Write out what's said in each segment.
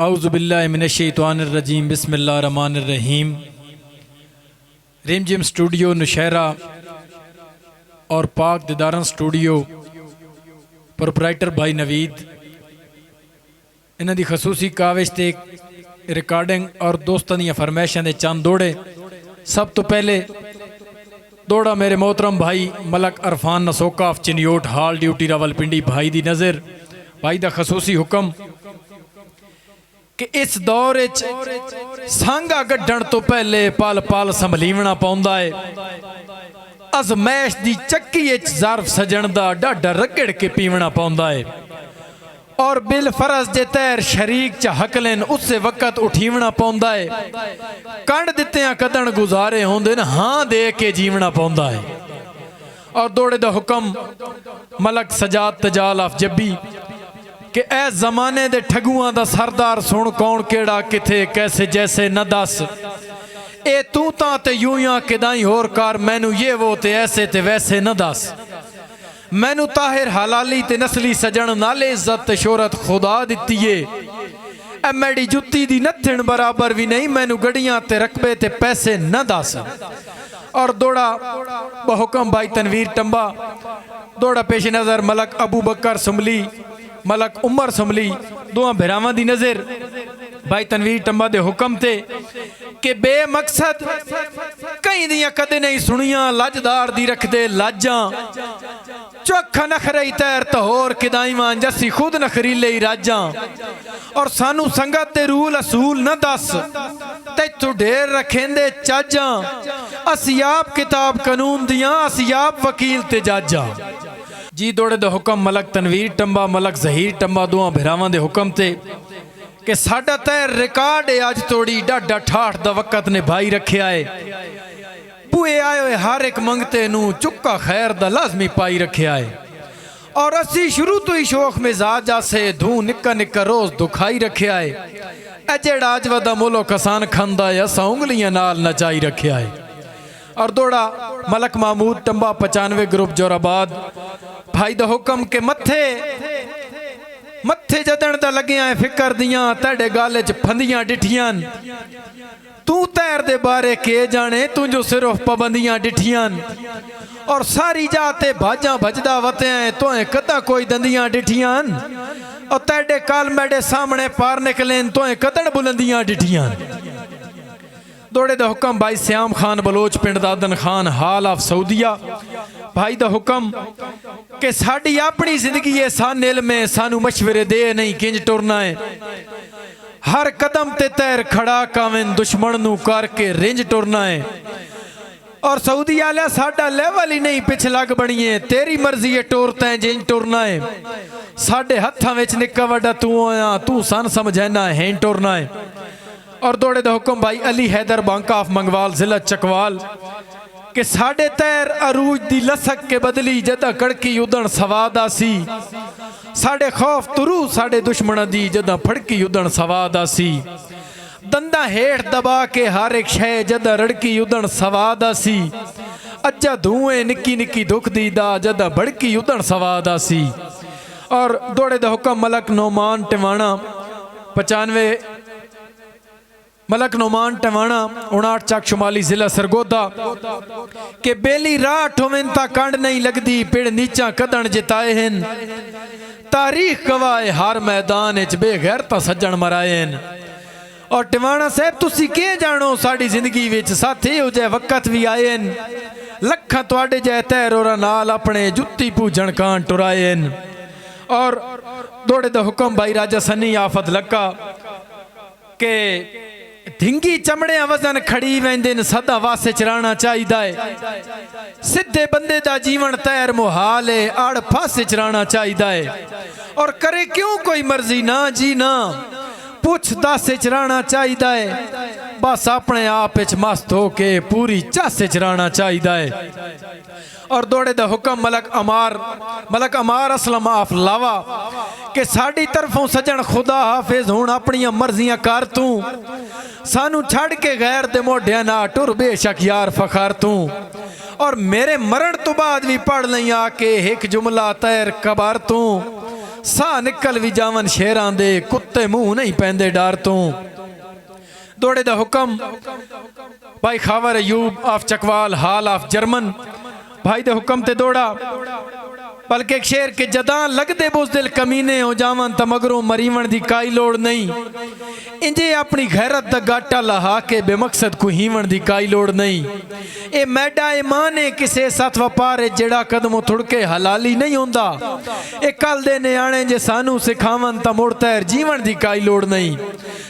औज़ुबिल्लाहि मिनश्शैतानिर्रजीम बिस्मिल्लाहिर्रहमानिर्रहीम। रिमझिम स्टूडियो नौशहरा और पाक दिदारन स्टूडियो प्रोपराइटर भाई नवीद इन्हां दी खसूसी काविश ते रिकॉर्डिंग और दोस्तों दी फरमाइशां दे चंद दौड़े। सब तो पहले दौड़ा मेरे मोहतरम भाई मलक अरफान नसोका चिन्योट हाल ड्यूटी रावलपिंडी भाई दी नज़र भाई दा खसूसी हुक्म कि इस दौर सांगा गड्ढण तो पहले पल पल संभलीवना पौंदा है। अजमैश दी चक्की ज़र्फ सजण दा डाडा रगड़ के पीवना पौंदा है और बिल फरज जे तैर शरीक च हकलन उस वक्त उठीवना पौंदा है। कंड दित्तियां कदन गुजारे होंदे न हाँ दे के जीवना पौंदा है। और दौड़े दा हुक्म मलक सजाद तजाल अफ जब्बी कि ए जमाने दे ठगुआं दा सरदार सुन कौन केड़ा किथे कैसे जैसे न दस ए तू तां ते यूं या किदाई होर कार मैनू ये वो ते ऐसे ते वैसे न दस। मैनू ताहिर हलाली ते नस्ली सजन नाले इज्जत ते शोहरत खुदा दित्ती है। ए मैडी जुत्ती दी नथण बराबर भी नहीं मैनू गड़ियां ते रकबे ते पैसे न दस। और दौड़ा बहुकम भाई तनवीर टंबा दौड़ा पेश नज़र मलक अबू बकर सुमली मलक उमर सुमली दोवां भिरावां दी नज़र भाई तनवीर टंबा दे हुक्म ते कि बेमकसद कई दियां कदे नहीं सुनियां लजदार दी रखदे लाजां चौखा नखरई तैर तहोर किदाईवां जसी खुद नखरीले राजां। और सानू संगत दे रूल असूल न दस तैथू ढेर रखेंदे चाजां असियाब किताब कानून दियां असियाब वकील ते जाजां। जी दौड़े दे हुक्म मलक तनवीर टंबा मलक जहीर टंबा दोवां भिरावां दे हुक्म ते कि साडा तैर रिकॉर्ड है अज तोड़ी डाडा ठाठ दा वक्त ने भाई रखिया है। बुए आए हर एक मंगते नू चुक्का खैर दा लाजमी पाई रखिया है। और असी शुरू तो ही शौक मिजाज आसे धू निक्का निक्का रोज दुखाई रखिया है। ए जेड़ा अज वदा मोलो कसान खंदा है असा उंगलियां नाल नचाई रखिया है। और दौड़ा मलक महमूद टंबा 95 ग्रुप जोराबाद भाई दा हुक्म के मथे मथे जदन दा लगिया है फिकर दियां तेरे गाले च फंदियां डिठियां तू तैर दे बारे के जाने तू जो सिर्फ पाबंदियां डिठियां। और सारी जाते भाजा भजदा वते तो कदा कोई दंदियां डिठियां और तेरे काल मेरे सामने पार निकलें तो कदन बुलंदियां डिठियां। दौड़े दा हुक्म भाई श्याम खान बलोच पिंड दादन खान हाल ऑफ सऊदिया भाई दा हुक्म कि साड़ी अपनी जिंदगी है सान इल्म में सानू मशवरे दे नहीं किंज टुरना है। हर कदम ते तैर खड़ा कावें दुश्मन नू करके रिंज टुरना है। और सऊदी आलिया साडा लेवल ही नहीं पिछ लग बणीए तेरी मर्जी है टुरता है जिंज टुरना है। साडे हत्थां विच निक्का वड्डा तू आया तू सन समझैना है टुरना है। और दौड़े दा हुक्म भाई अली हैदर बांका ऑफ मंगवाल जिला चकवाल कि साडे तैर अरूज दी लसक के बदली जदा कड़की उदण सवाद आसी साडे खौफ तुरू साडे दुश्मन दी जदा फड़की उदण सवाद आसी दंदा हेठ दबा के हर एक शय जदा रड़की उदण सवाद आसी अज्जा धुएं निक्की निक्की दुख दी दा जदा भड़की उदण सवाद आसी। और दौड़े दा हुक्म मलक नोमान टिवाणा 95 मलक नोमान टवाना 59 चक शुमाली जिला सरगोदा के बेली राह ठोवें ता कंड नहीं लगदी पिड़ नीचा कदन जिताए हैं तारीख गवाए हर मैदान इच बेगैरता सज्जन मराए हैं। और टिवाणा साहब तुसी के जानो साड़ी जिंदगी विच साथे हो जाए वक्त भी आए हैं लखा तुहाडे जाए तैर और नाल अपने जुत्ती पूजन कान टुराए हैं। और दौड़े दा हुक्म भाई राजा सन्नी आफत लक्का के धिंगी चमड़े वजन खड़ी वेंदे सदा वासे चराना चाहिदा है। सीधे बंदे दा जीवन तैर मुहाल है आड़ फासे चराना चाहिदा है। और करे क्यों कोई मर्जी ना जी ना पुछ दासे चराना चाहिदा है बस अपने आप विच मस्त होके पूरी चासे चराना चाहिदा है। और दौड़े दा हुक्म मलक अमार असलम आफ लावा कि साड़ी तरफों सजन खुदा हाफिज हुण अपनियां मर्जियां कर तू सानू छड़ के गैर दे मोढियां ना टुर बेशक यार फखार तू। और मेरे मरण तो बाद भी पढ़ लई आके एक जुमला तैर कबार तू ਸਾਹ ਨਿਕਲ ਵੀ ਜਾਵਨ ਸ਼ੇਰਾਂ ਦੇ ਕੁੱਤੇ ਮੂੰਹ ਨਹੀਂ ਪੈਂਦੇ ਡਰ ਤੋਂ दौड़े दा हुक्म भाई Khawar Ayub of Chakwal hall of German भाई दे हुक्म ते दौड़ा बल्कि एक शेर के जदा लगदे बुज़दिल कमीने हो जावन त मगरों मरीवण दी काई लोड़ नहीं इंजे अपनी गैरत दा गाटा लहा के बेमकसद को हीवण दी काई लोड़ नहीं ए मैडा ए माने किसे साथ वपारे जेड़ा कदमों थुड़के हलाली नहीं होंदा ए कल दे नियाणे जे सानू सिखावन त मुड़ तैर जीवन दी काई लोड़ नहीं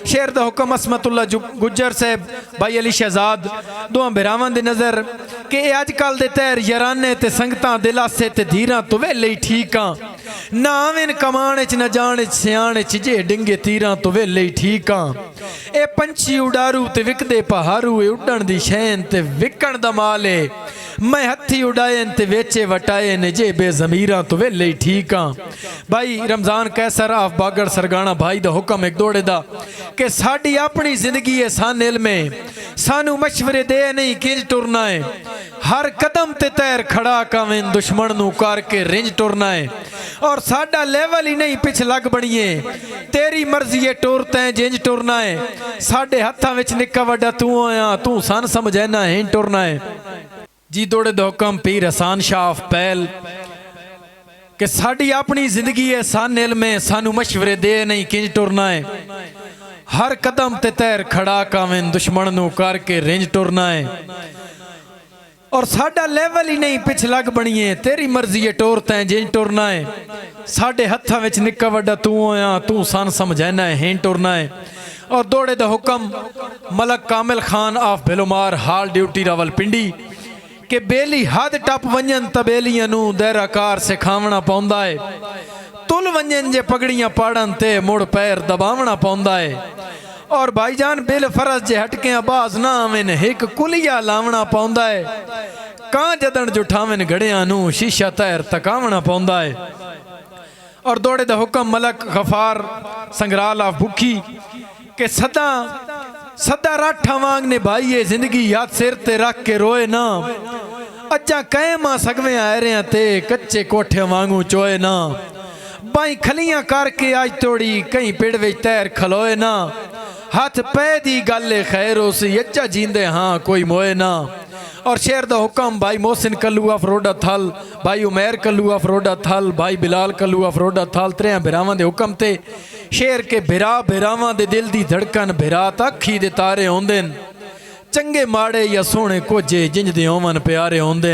शेर दा हुक्म असमतुल्ला गुज्जर साहब भाई अली शहजाद दोवां बिरावां दी नज़र कि अज कल दे तैर यराने ते संगतां दिलासे ते धीरां तो वेले ही ठीक हाँ ना आवेन कमाने च न जाने सियाने च जे डिंगे तीरां तो वेले ही ठीक हाँ ए पंछी उडारू ते विकदे पहारू ए उड़न दी शैन ते विकण दा माल है मैं हथी उड़ाए ते वेचे वटाए ने जे बेजमीरां तो वेले ही ठीक हाँ भाई रमजान कैसर आफ बागड़ सरगाना भाई दा हुक्म एक दौड़े दा कि साड़ी अपनी जिंदगी है सान इल्म सानू मशवरे दे नहीं किंज टुरना है हर कदम ते तैर खड़ा कावें दुश्मन नू करके रिंज टुरना है और साडा लेवल ही नहीं पिछ लग बणीए तेरी मर्जी है टुर तैं जिंज टुरना है साडे हत्थां विच निक्का वड्डा तू आया तू सन समझैना है टुरना है जी दौड़े दा हुक्म पीर हसान शाह पहल कि साड़ी अपनी जिंदगी है सन इल्म है सानू मशवरे दे नहीं किंज टुरना है हर कदम ते तैर खड़ा कावें दुश्मन नू करके रिंज टुरना है और साडा लेवल ही नहीं पिछ लग बणीए तेरी मर्जी है टोर तैं जिंज टुरना है साडे हत्थां विच निक्का वड्डा तू आया तू सन समझैना है टुरना है और दौड़े दा हुक्म मलक कामिल खान ऑफ बेलुमार हाल ड्यूटी रावलपिंडी कि बेली हद टप वंजन तबेलियां नू दैराकार सिखावना पौंदा है तुल वंजन जे पगड़ियां पाड़न ते मुड़ पैर दबावना पौंदा है और भाईजान बिल फरज जे हटके आवाज ना आवेन एक कुलिया लावना पौंदा है कां जदन जुठावेन घड़ियां नू शीशा तैर तकावना पौंदा है और दौड़े दा हुक्म मलक गफार संगराल ऑफ भुखी के सदा सदा राठा वांग ने भाईए जिंदगी याद सिर ते रख के रोए ना अज्जा कैमा सगवे आ रहे ते कच्चे कोठे वांगू चोए ना बाई खलियां करके आज तोड़ी कहीं पेड़ विच तैर खलोए ना हाथ पै दी गल खैर उस अज्जा जींदे हाँ कोई मोए ना और शेर दा हुक्म भाई मोहसिन कल्लू ऑफ रोडा थल भाई उमैर कल्लू ऑफ रोडा थल भाई बिलाल कल्लू ऑफ रोडा थल त्रै बिरावां दे हुक्म ते शेर के बिरा बिरावां दे दिल दी धड़कन बिरा अखी दे तारे होंदे चंगे माड़े या सोहने कोजे जिंज दे होवन प्यारे होंदे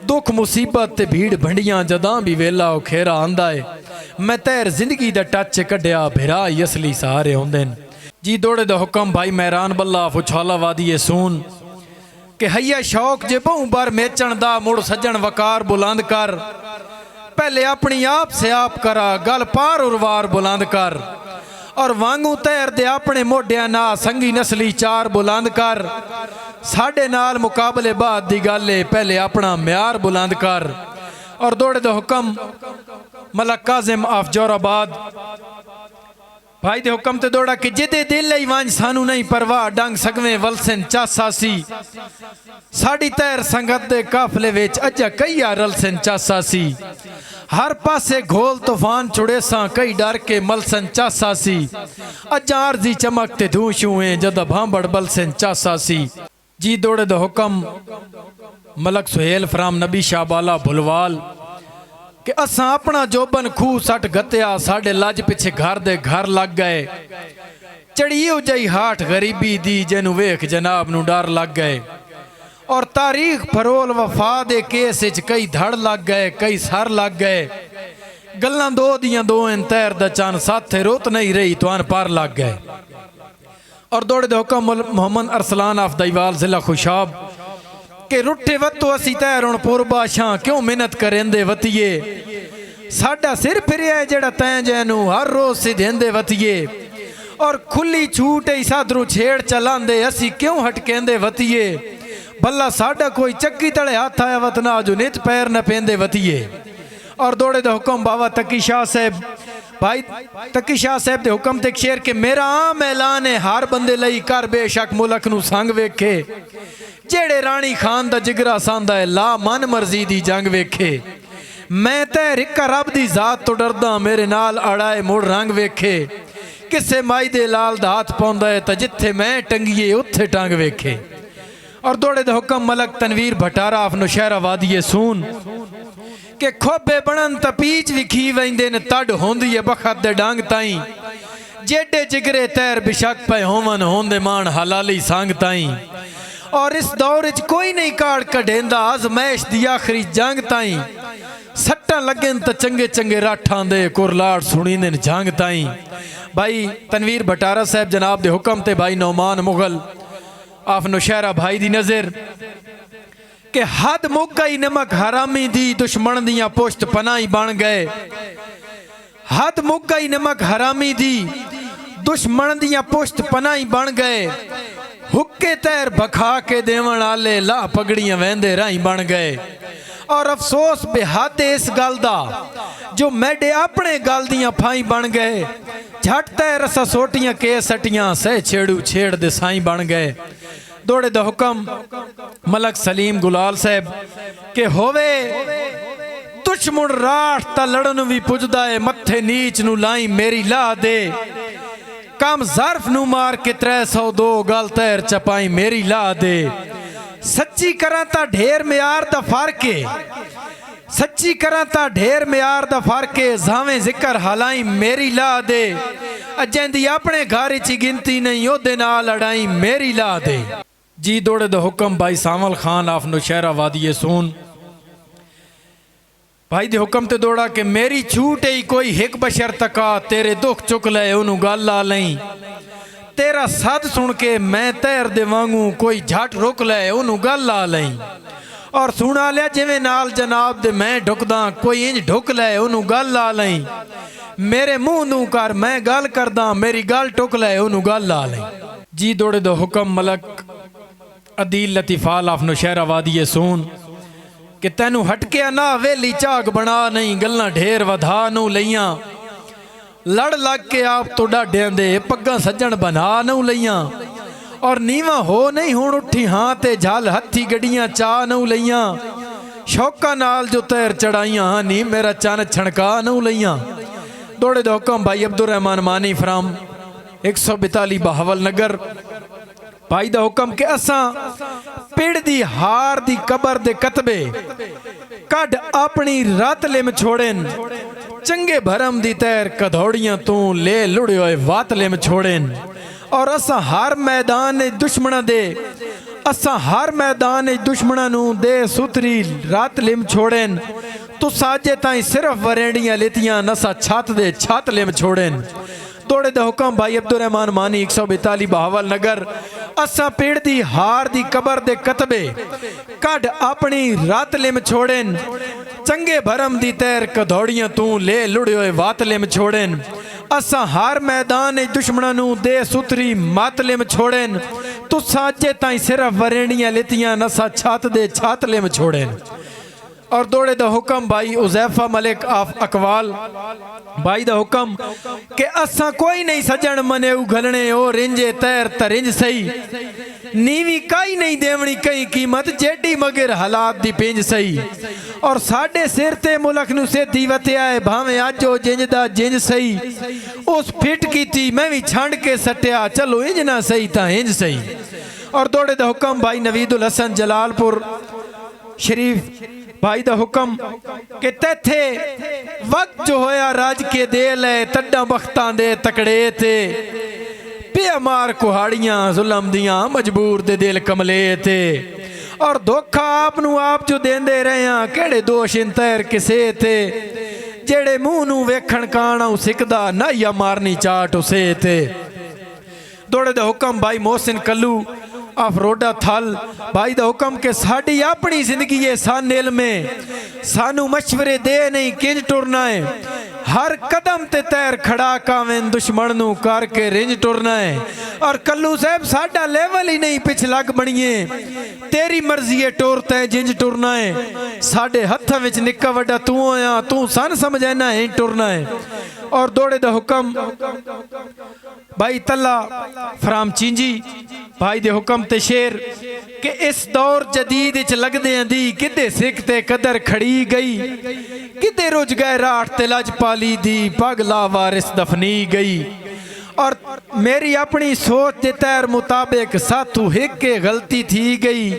दुख मुसीबत ते भीड़ भंडियां जदां भी वेला खेरा आंदा है मैं तैर जिंदगी दा टच कढ़िया बिरा असली सहारे होंदे जी दौड़े दा हुक्म भाई महरान बल्ला फुछाला वादी सून कि हैया शौक जे बहु बार मेचण दा मुड़ सज्जन वकार बुलंद कर पहले अपनी आप से आप करा गल पार उर्वार बुलंद कर और वांगू तैर दे अपने मोढियां ना संगी नस्ली चार बुलंद कर साडे नाल मुकाबले बाद दी गल है पहले अपना म्यार बुलंद कर और दौड़े दा हुक्म मलक काजिम ऑफ जोराबाद भाई दे हुक्म ते दौड़ा कि जिदे दिल ही वांझ सानू नहीं परवाह डंग सगवे वलसन चासासी साड़ी तैर संगत दे काफले विच अज्जा कई रलसन चासासी हर पासे घोल तूफान चुड़ेसा कई डर के मलसन चासासी अज्जा आरजी चमकते धूशुए जदा भांबड़ बलसन चासासी जी दौड़े दा हुक्म मलक सुहेल फ्राम नबी शाहबाला भुलवाल कि असा अपना जोबन खूह सट गत्या साडे लज पिछे घर दे घर लग गए चढ़ी जई हाठ गरीबी दी जेनू वेख जनाब नू डर लग गए और तारीख फरोल वफा दे केस विच कई धड़ लग गए कई सर लग गए गल्लां दो दियां दो तैर दा चन साथे रोत नहीं रही तुआन पार लग गए और दौड़े दे हुक्म मोहम्मद अरसलान ऑफ दईवाल जिला खुशाब कि रुठे वतो असी तैर हुण पुरबाशां क्यों मेहनत करेंदे वतिए साडा सिर फिरिया जेड़ा तैं जैनू हर रोज सिधेंदे वतिए और खुली छूट ही साधरू छेड़ चलांदे असी क्यों हटकेंदे वतिए भला साडा कोई चक्की तले हाथ आया वतना जो नित पैर न पेंदे वतिए और दौड़े दा हुक्म बाबा तकी शाह साहब भाई तकी शाह साहब दे हुक्म ते शेर के मेरा आम ऐलान है हर बंदे लई कर बेशक मुल्क नू संग वेखे जेड़े रानी खान दा जिगरा सांदा है ला मन मर्जी दी जंग वेखे मैं तैर एक रब दी जात तो डरदा मेरे नाल अड़ाए मुड़ रंग वेखे किसे माई दे लाल दा हाथ पाउंदा है तां जिथे मैं टंगीए उत्थे टंग वेखे। और दौड़े दा हुक्म मलक तनवीर भटारा आफ नौशहरा वादिए सून के खोबे बनन त पीच विखी वेंदे ने तड होंदी है बखत दे डांग ताई जेडे जिगरे तैर बिशक पे होवन होंदे मान हलाली सांग ताई। और इस दौर च कोई नहीं काड़ कढेंदा आजमैश दी आखिरी जंग ताई सट्टा लगन त चंगे चंगे राठां दे कुरलाड़ सुनींदे ने जंग ताई। भाई तनवीर भटारा साहब जनाब दे हुक्म ते भाई नौमान मुगल आफ नौशहरा भाई दी नजर के हद मुक गई नमक हरामी दी दुश्मन दियां पुश्त पनाही बन गए। हद मुक गई नमक हरामी दी दुश्मन दियां पुश्त पनाही बन गए। हुक्के तैर बखा के देवन आले ला पगड़ियां वहंदे राही बन गए। और अफसोस बेहद इस गल दा जो मैडे अपने गल दियां फाई बन गए। झट तैर रसा सोटियां के सटियां सह छेड़ू छेड़ दे साई बन गए। दौड़े दा हुक्म मलक सलीम गुलाल साहब के होवे दुश्मन राठ ता लड़न भी पुजदा है मत्थे नीच नू लाई मेरी ला दे कम ज़र्फ नू मार के 302 गल तैर चपाई मेरी ला दे। सच्ची करा ता ढेर म्यार दा फर्क है सच्ची करा ता ढेर म्यार दा फर्क है जावें जिक्र हलाई मेरी ला दे अजेंदी अपने घर च गिनती नहीं ओदे नाल लड़ाई मेरी ला दे। जी दौड़े दा हुक्म भाई सावल खान आफ नौशहरा वादिए सून भाई दे हुक्म ते दौड़ा के मेरी छूट ही कोई हिक बशर तका तेरे दुख चुक ले ओनू गल ला लई तेरा सद सुन के मैं तैर दे वांगू कोई झट रुक ले ओनू गल ला लई। और सुना लिया जिवें नाल जनाब दे मैं ढुकदा कोई इंज ढुक ले ओनू गल ला लई मेरे मुंह नू कर मैं गल करदा मेरी गल टुक ले ओनू गल ला लई। जी दौड़े दो हुक्म मलक अदील लतीफाल आफ नौशहरा वादिए सून कि तैनू हटकिया ना वेली झाग बना नहीं गल्लां ढेर वधा नू लईयां लड़ लग के आप तो डाढियां दे पग्गां सज्जण बना नू लईयां। और नीवा हो नहीं हुण उठी हाँ ते झल हथी गड्डियां चा नू लईयां शौका नाल जो तैर चढ़ाइयां नी मेरा चन छणका नू लईयां। दौड़े दो हुक्म भाई अब्दुल रहमान मानी फ्राम 142 बहावल नगर भाई दा हुक्म के असां पिड़ दी हार दी कबर दे कतबे कड अपनी रात लिम छोड़ेन चंगे भरम दी तैर कधौड़ियां तू ले लुड़े वात लिम छोड़ेन। और असां हर मैदान दुश्मना दे असां हर मैदान दुश्मना नू दे सुथरी रात लिम छोड़ेन तू साजे ताई सिर्फ वरेंडियां लेतियां नसा छत दे छत लिम छोड़ेन। दौड़े दा हुक्म भाई अब्दुल रहमान मानी 142 बहावल नगर असा पेड़ दी हार दी कबर दे कतबे कड अपनी रात लिम छोड़ेन चंगे भरम दी तैर कधौड़ियां तू ले लुड़े वात लिम छोड़ेन। असा हर मैदान दुश्मना नू दे सुथरी मत लिम छोड़ेन तू साजे ताई सिर्फ वरेंडियां लेतियां नसा छत दे छत लिम छोड़ेन। और दौड़े दा हुक्म भाई उज़ैफा मलिक आफ अकवाल भाई दा हुक्म के असा कोई नहीं सजन मने उगलने ओ रिंजे तैर तरिंज सही नीवी काई नहीं देवनी कई कीमत जेडी मगर हालात दी पिंज सही। और साडे सिर ते मुल्क नू सेधी वतिया है भावें अज ओ जिंज दा जिंज सही उस फिट कीती मैं भी छंड के सटिया चलो इंज ना सही ता इंज सही। और दौड़े दा हुक्म भाई नवीदुल हसन जलालपुर शरीफ भाई दा हुक्म के तैथे वक्त जो होया राज के दे ले तड्डा बख्तां दे तकड़े थे पिया मार कुहाड़ियां जुल्म दियां मजबूर दे दिल कमले थे। और धोखा आप नू आप जो देंदे रहे केड़े दोष इन तैर किसे थे जेड़े मुंह नू वेखण काना सिकदा ना या मारनी चाट उसे थे। दौड़े दा हुक्म भाई मोहसिन कल्लू आफ रोडा थल भाई दा हुक्म के साड़ी अपनी जिंदगी है सान इल्म में सानू मशवरे दे नहीं किंज टुरना है हर कदम ते तैर खड़ा कावें दुश्मन नू करके रिंज टुरना है। और कल्लू साहब साडा लेवल ही नहीं पिछ लग बनिए तेरी मर्जी है टुर तै जिंज टुरना है साडे हत्थां विच निक्का वड्डा तू होया तू सन समझना है टुरना है। और दौड़े दा हुक्म भाई तला फ्राम चींजी भाई दे हुक्म ते शेर के इस दौर जदीद च लगदे दी किदे सिख ते कदर खड़ी गई किदे रुझ गए राठ ते लजपाली दी पग लावारिस दफनी गई। और मेरी अपनी सोच के तैर मुताबिक साथू हिक के गलती थी गई।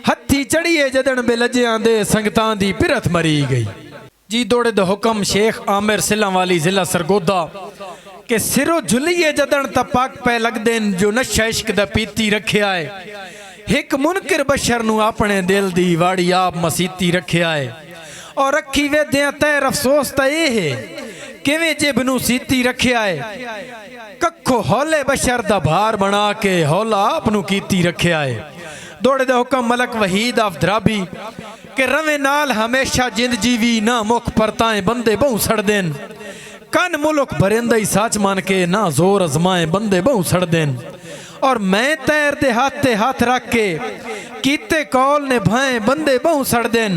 हथी चढ़िए जदन बेलजियां दे संगतां दी पिरत मरी गई। जी दौड़े द हुक्म शेख आमिर सिला वाली जिला सरगोदा के सिरों झुलिए जदन त पग पै लगदे जो नशा इश्क दा पीती रखिया है। हिक मुनकिर बशर नू अपने दिल दी वाड़ी आप मसीती रखिया है। और रखी वेद्या तैर अफसोस त ये है किवें जिब नू सीती रखिया है। कखो हौले बशर दा भार बना के हौला आपनू कीती रखिया है। दौड़े दा हुक्म मलक वहीद अफदराबी के रवे नाल हमेशा जिंद जीवी ना मुख परताए बंदे बहु सड़ देन। कन मुल्क भरेंदा ही सच मान के ना जोर अजमाए बंदे बहु सड़ देन। और मैं तैर दे हाथ रख के कीते कौल ने भाए बंदे बहु सड़ देन।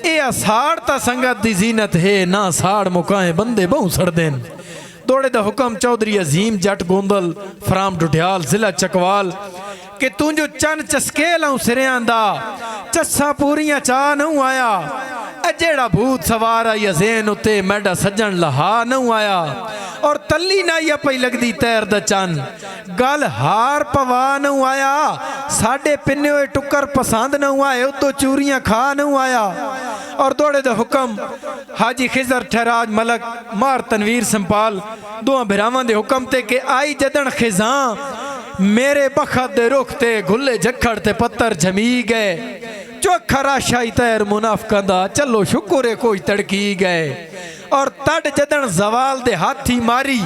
ए साड़ ता संगत दी जीनत है ना साड़ मुकाए बंदे बहु सड़ देन। दौड़े दा हुक्म चौधरी अजीम जट गोंदल फ्राम डुडियाल जिला चकवाल कि तू जो चन चस्के लाऊं सिरियां दा चस्सा पूरियां चा नहूं आया। जेड़ा भूत सवार आई अजेन उत्ते मैडा सज्जन लहा नहूं आया। और तली नाइया पई लगदी तैर दा चन गल हार पवा नहूं आया। साडे पिन्ने होए टुकर पसंद नहूं आए उतो चूरियां खा नहूं आया। और दौड़े दा हुक्म हाजी खिजर ठहराज मलक मार तनवीर संपाल दोआं भिरावां दे हुक्म ते के आई जदन खिजां मेरे बखत दे रुख ते गुल्ले झक्खड़ ते पत्थर जमी गए। चौखा राशाई तैर मुनाफका दा चलो शुक्र कोई तड़की गए। और तड़ जदन जवाल दे हाथी मारी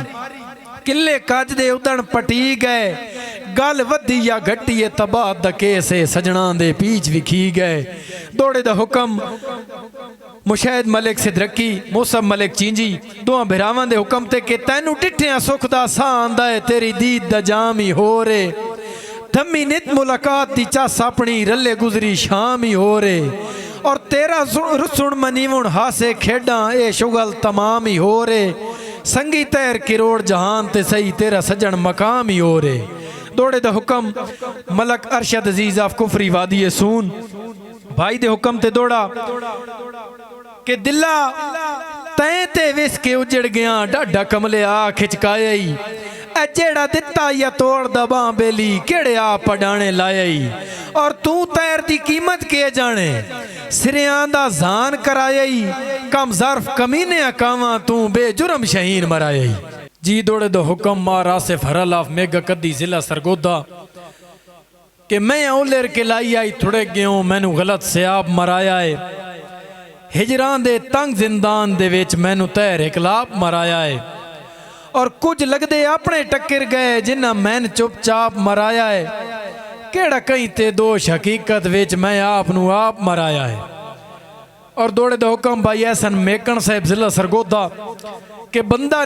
किले कज दे उदन पटी गए। गल वधी या घटी तबाह द केस सजना दे पीछ विखी गए। दौड़े दा हुक्म मुशैद मलिक सिद्रकी मौसम मलिक चींजी दोआं भिरावां दे हुक्म ते के तैनू टिठियां सुख दा सां आंदा है तेरी दीद दा जाम ही हो रे। धम्मी नित मुलाकात दी चास अपनी रले गुजरी शाम ही हो रे। और तेरा रुसुण मनीवुण हासे खेडा ए शुगल तमाम ही हो रे। संगी तैर किरोड़ जहान ते सही तेरा सजन मकाम ही हो रे। दौड़े दा हुक्म मलक अरशद अजीज ऑफ कुफरी वादी सून भाई दे हुक्म ते दौड़ा के दिला तैं ते विस के उजड़ गया डाढा कमले आ खिचकाया ही। जेड़ा दिता या तोड़ दबा बेली केड़े आ पढ़ाने लाया। और तू तैर दी कीमत के जाने सिरियां दा जान कराया। कम ज़र्फ कमीने अकावा तू बेजुर्म शहीन मराया। जी दौड़े दो हुक्म मार आसिफ हरल ऑफ मेगा कद्दी जिला सरगोदा कि मैं ओलेर के लाई आई थोड़े गयो मैनू गलत सियाब मराया है। हिजरां दे तंग जिंदान दे विच मैनू तैर इकलाब मराया है। और कुछ लगदे अपने टक्कर गए जिन्ना मैन चुपचाप मराया है। केड़ा कहीं ते दोष हकीकत विच मैं आपनू आप मराया है। और दौड़े दा हुक्म भाई एहसन मेकन साहब जिला सरगोदा कि बंदा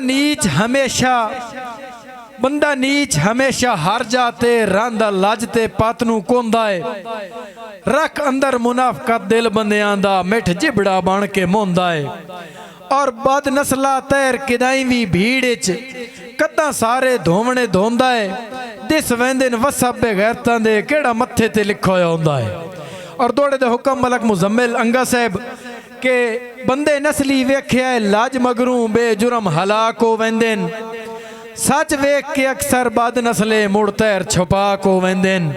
नीच हमेशा हार जाते रंदा लजते पतनू कोंदा है। रख अंदर मुनाफकत दिल बंदियां दा मिठ जिबड़ा बन के मोंदा है। और बद नस्ला तैर किदाई भी भीड़ च कदा सारे धोवने धोंदा है। दिस वेंदन वसब बेगैरतां दे केड़ा मत्थे ते लिखा होया होंदा है। और दौड़े दे हुक्म मलक मुजम्मिल अंगा साहब के बंदे नस्ली वेख्या लाज मगरू बेजुर्म हलाक हो वेंदन। सच वेख के अक्सर बद नस्ले मुड़ तैर छुपा को वेंदन।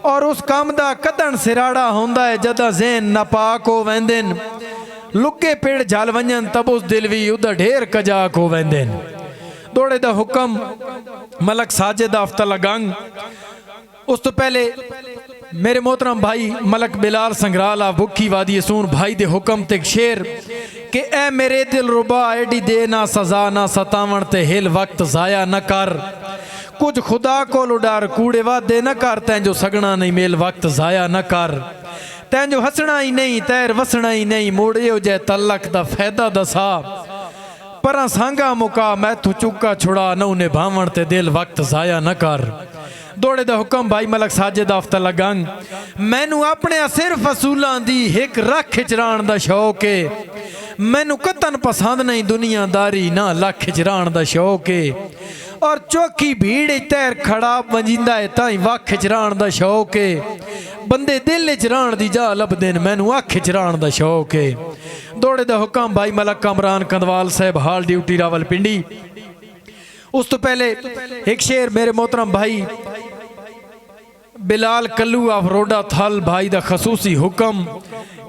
और उस काम दा कदन सिराड़ा होंदा है जदा ज़हन नापाक हो वेंदन। लुके पेड़ जल वंजन तब उस दिल भी उधर ढेर कजाक हो वेंदन। दौड़े दा हुक्म मलक साजिद आफ्तला गंग उस तो पहले मेरे मोहतरम भाई मलक बिलाल संगराला भुखी वादी सून भाई दे हुक्म ते शेर कि ए मेरे दिल रुबा एडी दे ना सजा ना सतावण ते हिल वक्त जाया न कर। कुछ खुदा को डर कूड़े वादे न कर तैं जो सगना नहीं मेल वक्त जाया न कर। तैं जो हसना ही नहीं तैर वसना ही नहीं मोड़े हो जाए तलक दा फायदा दसा। पर सांगा मुका मैं तू चुका छुड़ा न उन्हें भावण ते दिल वक्त जाया न कर। दौड़े दा हुक्म भाई मलक साजिद आफ्तला गंग मैनू अपने सिर्फ असूलों दी एक रख खिचराण दा शौक है। मैनू कतन पसंद नहीं दुनियादारी ना लख खिचराण दा शौक है। और चौकी भीड़ तैर खड़ा वंजींदा है ताई वख चराण दा शौक है बंदे दिल चराण दी जा लभदे न मैनू अख चराण दा शौक है। दौड़े दा हुक्म भाई मलक कमरान कंदवाल साहब हाल ड्यूटी रावलपिंडी। उस तो पहले एक शेर मेरे मोहतरम भाई बिलाल कल्लू ऑफ रोडा थल भाई दा खसूसी हुक्म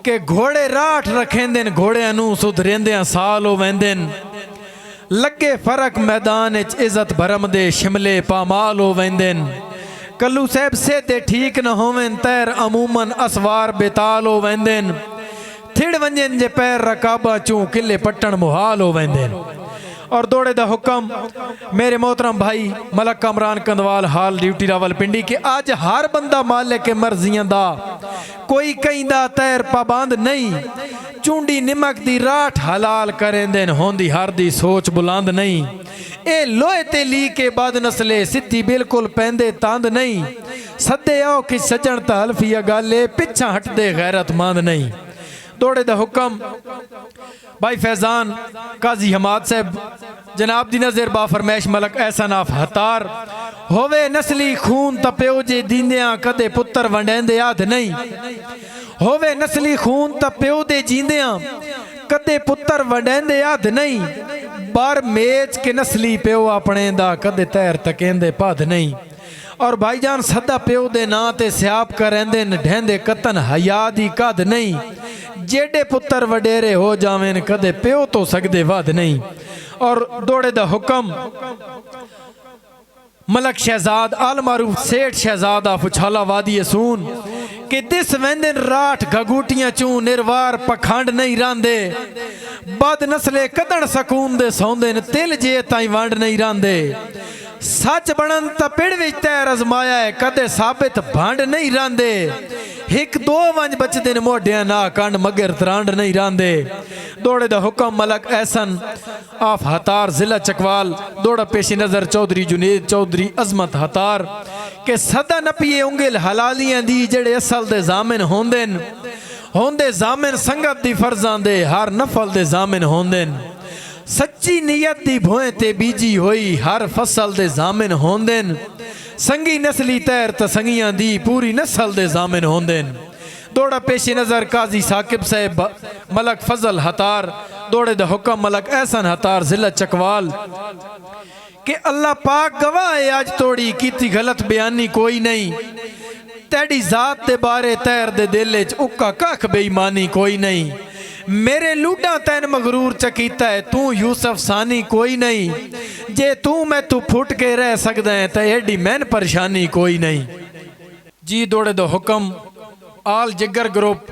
के घोड़े राठ रखेंदे न घोड़ियां नू सुधरेंदियां साल हो वेंदे न लगे फर्क मैदान इज्जत भरम दे शिमले पामाल हो वेंदे न कल्लू साहब सेहते ठीक न होवें तैर अमूमन असवार बेताल हो वेंदे न थिड़ वंजन जे पैर रकाबा चूं किले पट्टन मुहाल हो वेंदे न। और दौड़े दा हुक्म मेरे मोहतरम भाई मलक कमरान कंदवाल हाल ड्यूटी रावलपिंडी के आज हर बंदा मालिक के मर्जियां दा कोई कहीं तैर पाबंद नहीं चूंडी निमक दी राठ हलाल करेंदे होंदी हर दी सोच बुलंद नहीं ए लोहे ते ली के बाद नस्ले सिद्धि बिल्कुल पैंदे तंद नहीं सदे आओ कि सजन तहलफिया गाले पिछा हटदे गैरतमंद नहीं। दौड़े दा हुक्म भाई फैजान काजी हमाद साहब जनाब दी नज़र बा फरमैश मलक एहसन आफ हतार होवे नस्ली खून तप्यो जे दींदियां कदे पुत्र वंडेंदे याद नहीं होवे नस्ली खून तप्यो दे जींदियां कदे पुत्र वंडेंदे याद नहीं बार मेज के नस्ली प्यो अपने दा कदे तैर तकेंदे पद नहीं। और भाईजान सदा प्यो दे ना ते स्याप करेंदे न ढेंदे कतन हया दी कद नहीं जेडे पुत्र वडेरे हो जावें कदे प्यो तो सकदे वध नहीं। और दौड़े दा हुक्म मलक शहजाद आल मारूफ सेठ शहजादा फुछाला वादी सून कि दिस वेंदन राठ घगूटियां चूं निर्वार पखंड नहीं रांदे बद नस्ले कदन सकून दे सौंदे न तिल जे ताई वंड नहीं रांदे सच बनन त पिड़ विच तैर अजमाया है कदे साबित भांड नहीं रांदे हिक दो वंज बचदे न मोढियां ना कंड मगर त्रांड नहीं रांदे। दौड़े दा हुक्म मलक एहसन आफ हतार जिला चकवाल दौड़ा पेशी नजर चौधरी जुनेद चौधरी अजमत हतार के सदा नपिए उंगल हलालियां दी जेड़े असल दे जामिन होंदे जामिन संगत दी फर्जां दे हर नफल दे जामिन होंदे सच्ची नीयत दी भोए ते बीजी होई हर फसल दे जामिन होंदे संगी नस्ली तैर त संगियां दी पूरी नस्ल दे जामिन होंदे। दौड़ा पेशी नजर काजी साकिब साहब मलक फजल हतार दौड़े दा हुक्म मलक एहसन हतार जिला चकवाल के अल्लाह पाक गवाह है आज तोड़ी कीती गलत बयानी कोई नहीं तेरी जात दे बारे तैर दे दिल च उक्का कख बेईमानी कोई नहीं मेरे लूडा तैन मगरूर चकीता है तू यूसुफ सानी कोई नहीं जे तू मैं तू फुट के रह सकदा है तो एडी मैन परेशानी कोई नहीं जी। दौड़े दो हुक्म आल जिगर ग्रुप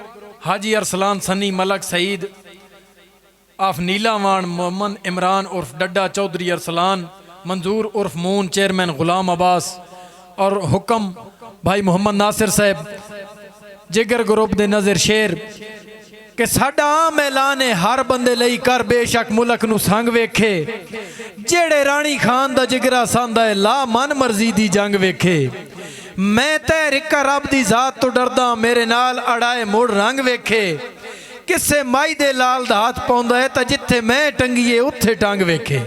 हाजी अरसलान सनी मलक सईद आफ नीलावान मोहम्मद इमरान उर्फ डड्डा चौधरी अरसलान मंजूर उर्फ मून चेयरमैन गुलाम अब्बास और हुक्म भाई मोहम्मद नासिर साहब जिगर ग्रुप दे नज़र शेर कि साडा आम ऐलान है हर बंदे लई कर बेशक मुल्क नू संग वेखे जेड़े रानी खान दा जिगरा सांदा है ला मन मर्जी दी जंग वेखे मैं तैर इक्का रब दी जात तो डरदा मेरे नाल अड़ाए मुड़ रंग वेखे किसे माई दे लाल दा हाथ पाउंदा है ता जिथे मैं टंगीए उत्थे टंग वेखे।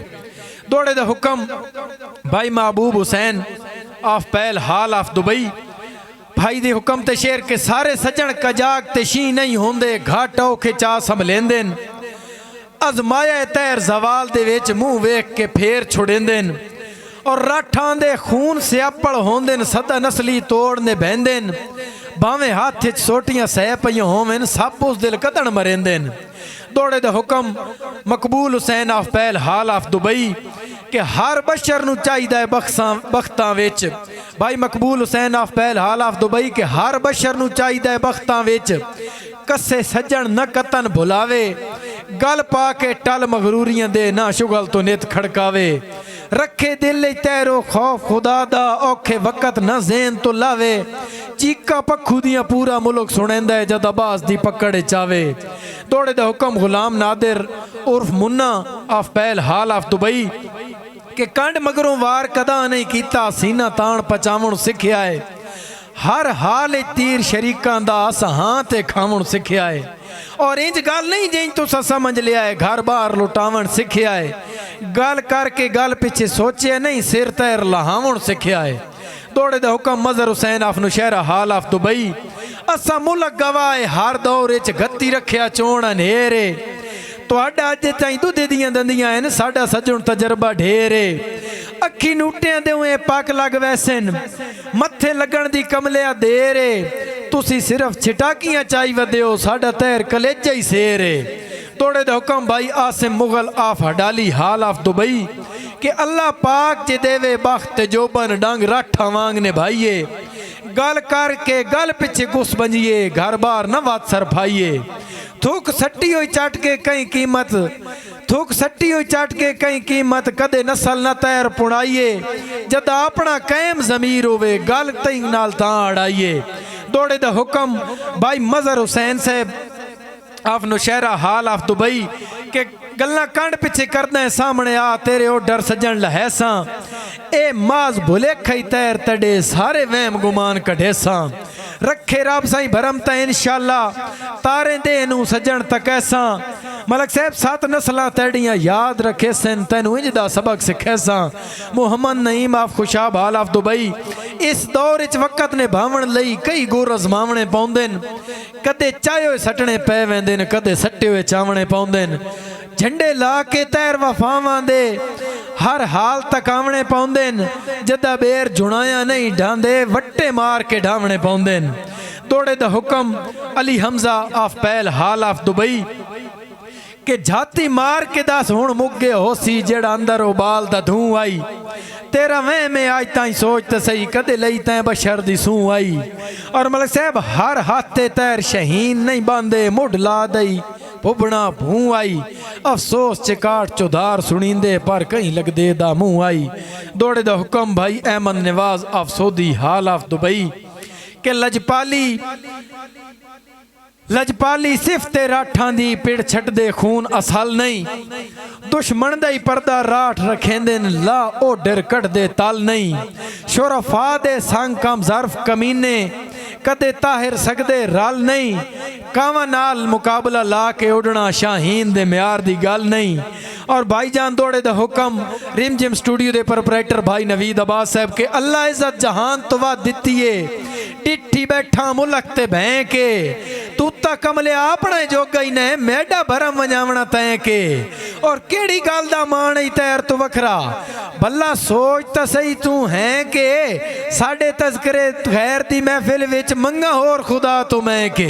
दौड़े दा हुक्म भाई महबूब हुसैन आफ पहल हाल आफ दुबई भाई दे हुक्म ते शेर के सारे सजन कजाक ते शी नहीं होंदे घाट औखे चा संभलेंदे अजमाया तैर जवाल दे विच मुंह वेख के फेर छुड़ेंदे और राठां दे खून स्यापड़ होंदे सदा नस्ली तोड़ने बहंदे भावें हाथ च सोटियां सह पईयां होवें सब उस दिल कदन मरेंदे। दौड़े दा हुक्म मकबूल हुसैन आफ पहल हाल आफ दुबई कि हर बशर नू चाहिदा है बख्तां विच भाई मकबूल हुसैन आफ पहल हाल आफ दुबई के हर बशर नू चाहिदा है बख्तां विच कसे सज्जन न कतन भुलावे गल पा के टल मगरूरियां दे ना शुगल तो नित खड़कावे रखे दिल तैरो खौफ खुदा दा औखे वक़्त न ज़हन तो लावे चीका पखू दियां पूरा मुल्क सुनेंदा है जद अब्बास दी पकड़ चावे। दौड़े दा हुक्म गुलाम नादिर उर्फ मुन्ना आफ पहल हाल आफ दुबई के कंड मगरों वार कदा नहीं कीता सीना तान पचावण सिखिया है हर हाल तीर शरीकां दा सहां ते खावण सिखिया है और इंज गल नहीं जिंज तुसा समझ लिया है घर बार लुटावण सिखिया है गल करके गल पिछे सोचे नहीं सिर तैर लहावण सिखिया है दौड़े दा हुक्म मजहर हुसैन आफ नौशहरा हाल आफ दुबई असा मुल्क गवाए हर दौर च गत्ती रखिया चोण अनेरे तुहाडा अजे ताईं दुध दियां दंदियां हैं साडा सजण तजर्बा ढेरे अखी नूटियां देवे पक लग वैसन मत्थे लगण दी कमलिया देरे तुसी सिर्फ छिटाकियां चाई वदे हो साडा तैर कलेजा ही सेरे तोड़े दे हुक्म भाई आसिम मुगल आफ हडाली हाल आफ दुबई कि अल्लाह पाक जे देवे बख्त जोबन डंग राठा वांग ने भाईये गल करके गल पिछे गुस बंजिए घर बार न वात सर भाईये थूक सट्टी हुई चट के कई कीमत थूक सट्टी हुई चट के कई कीमत कदे नस्ल न तैर पुणाइए जदा अपना कैम जमीर होवे गल तई नाल तां अड़ाइए दौड़े दा हुक्म भाई मजहर हुसैन साहब आफ नौशहरा हाल आफ दुबई के गल्ला कंड पिछे करना है सामने आ तेरे ओ डर सजन लहे सा ए माज भुले खई तैर तड़े सारे वहम गुमान कढ़े सा रखे रब साई भरम ता इंशाअल्लाह तारे दे नू सजन तक ऐसा मलक साहब 7 नस्लां तेड़ियां याद रखे सन तैनू इंज दा सबक सिखे सा Muhammad Naeem of Khushab hall of Dubai इस दौर च वक़्त ने भावण लई कई गुर अजमावणे पौंदे कदे चाहे सटने पै वेंदे कदे सट्टे हुए चावणे पौंदे झंडे ला के तैर वफावां दे हर हाल तक आवणे पौंदे जदा बेर जुड़ाया नहीं ढांदे वट्टे मार के ढावणे पौंदे दौड़े दा हुक्म अली हमजा आफ पैल हाल आफ दुबई के झाती मार के दस हुण मुगे होसी जेड़ा अंदर उबाल दा धूं आई तेरा वह में आज ताई सोच तो सही कदे लई तैं बशर दी सूं आई और मलक साहब हर हाथे तैर शहीन नहीं बांधे मुढ़ ला दई पुबना भूं आई अफसोस चिकाट चौधार सुनींदे पर कहीं लगदे दा मुंह आई दौड़े दा हुक्म भाई अहमद नवाज आफ सऊदी हाल आफ दुबई के लजपाली सिफते राठां दी पिड़ छट दे खून असल नहीं दुश्मन दा ही पर्दा राठ रखेंदे ला ओ डर कट दे तल नहीं शोरफा दे संग कम ज़र्फ कमीने कदे ताहिर सकदे रल नहीं कावा नाल मुकाबला ला के उड़ना शाहीन दे म्यार दी गल नहीं और भाईजान दौड़े दा हुक्म रिमझिम स्टूडियो दे प्रोपराइटर भाई नवीद अब्बास साहब के अल्लाह इज्जत जहान तो वा दिती है डिठी बैठा मुल्क ते भैं के तू ता कमले अपने जोगा ही ने मेडा भरम वजावना तैं के और केड़ी गल दा मान ही तैर तू वखरा भला सोच ता सही तू है के साडे तज़किरे खैर दी महफिल विच मंगा होर खुदा तू मैं के